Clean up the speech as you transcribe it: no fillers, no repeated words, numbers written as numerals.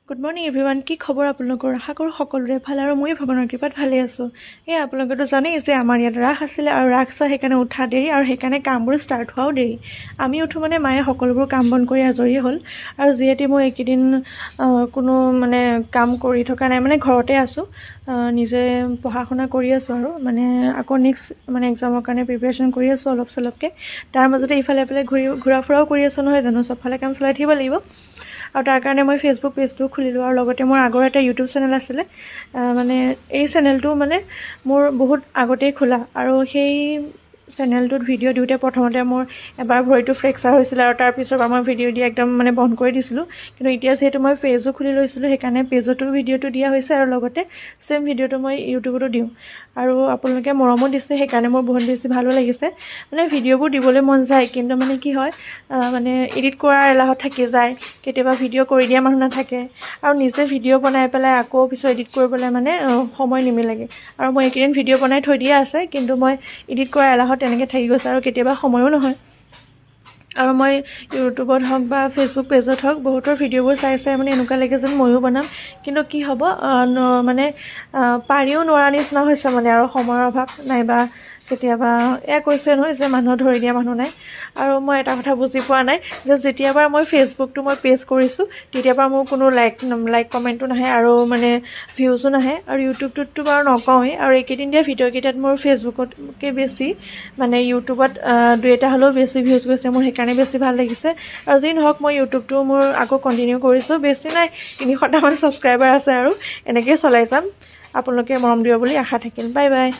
Good morning everyone. কি খবৰ আপোনালোকৰ? আশা কৰোঁ সকলোৰে ভাল আৰু ময়ো ভগৱানৰ কৃপাত ভালে আছোঁ। আপোনালোকেতো জানেই যে আমাৰ ইয়াত ৰাস আছিলে আৰু ৰাস চাই সেইকাৰণে উঠা দেৰি আৰু সেইকাৰণে কামবোৰ ষ্টাৰ্ট হোৱাও দেৰি। আমি উঠোঁ মানে মায়ে সকলোবোৰ কাম বন কৰি আজৰি হ'ল আৰু যিহেতু মই এইকেইদিন কোনো কাম কৰি থকা নাই, ঘৰতে আছোঁ, নিজে পঢ়া শুনা কৰি আছোঁ আৰু আকৌ নেক্সট এক্সামৰ কাৰণে প্ৰিপেৰেশ্যন কৰি আছোঁ অলপ চলপকৈ। তাৰ মাজতে ইফালে ঘূৰা ফুৰাও কৰি আছোঁ নহয় জানো, চবফালে কাম চলাই থাকিব লাগিব। আৰু তাৰ কাৰণে মই ফেচবুক পেজটো খুলিলোঁ আৰু লগতে মোৰ আগৰ এটা ইউটিউব চেনেল আছিলে। এই চেনেলটো মোৰ বহুত আগতেই খোলা আৰু সেই চেনেলটোত ভিডিঅ' দিওঁতে প্ৰথমতে মোৰ এবাৰ ভৰিটো ফ্ৰেকচাৰ হৈছিলে আৰু তাৰপিছৰ পৰা মই ভিডিঅ' দিয়া একদম বন্ধ কৰি দিছিলোঁ। কিন্তু এতিয়া যিহেতু মই পেজো খুলি লৈছিলোঁ সেইকাৰণে পেজতো ভিডিঅ'টো দিয়া হৈছে আৰু লগতে ছেম ভিডিঅ'টো মই ইউটিউবতো দিওঁ আৰু আপোনালোকে মৰমো দিছে, সেইকাৰণে মোৰ বহুত বেছি ভালো লাগিছে। ভিডিঅ'বোৰ দিবলৈ মন যায় কিন্তু কি হয় এডিট কৰাৰ এলাহত থাকি যায়, কেতিয়াবা ভিডিঅ' কৰি দিয়া মানুহ নাথাকে আৰু নিজে ভিডিঅ' বনাই পেলাই আকৌ পিছত এডিট কৰিবলৈ সময় নিমিলেগৈ। আৰু মই এইকেইদিন ভিডিঅ' বনাই থৈ দিয়া আছে কিন্তু মই এডিট কৰাৰ এলাহত তেনেকৈ থাকি গৈছে আৰু কেতিয়াবা সময়ো নহয়। আৰু মই ইউটিউবত হওক বা ফেচবুক পেজত হওক বহুতৰ ভিডিঅ'বোৰ চাই এনেকুৱা লাগে যেন ময়ো বনাম, কিন্তু কি হ'ব পাৰিও নোৱাৰা নিচিনা হৈছে আৰু সময়ৰ অভাৱ নাইবা কেতিয়াবা কৈছে নহয় যে মানুহৰ ধৰি দিয়া মানুহ নাই। আৰু মই এটা কথা বুজি পোৱা নাই যে যেতিয়াৰ মই ফেচবুকটো পেজ কৰিছোঁ তেতিয়াৰ পৰা মোৰ কোনো লাইক কমেণ্টো নাহে আৰু ভিউজো নাহে। আৰু ইউটিউবটোততো বাৰু নকওঁৱেই, আৰু এইকেইদিন দিয়া ভিডিঅ'কেইটাত মোৰ ফেচবুকতকৈ বেছি ইউটিউবত দুই এটা হ'লেও বেছি ভিউজ গৈছে, মোৰ সেইকাৰণে বেছি ভাল লাগিছে। আৰু যি নহওক মই ইউটিউবটো মোৰ আকৌ কণ্টিনিউ কৰিছোঁ। বেছি নাই, 300টামান ছাবস্ক্ৰাইবাৰ আছে আৰু এনেকৈয়ে চলাই যাম। আপোনালোকে মৰম দিব বুলি আশা থাকিল। Bye bye.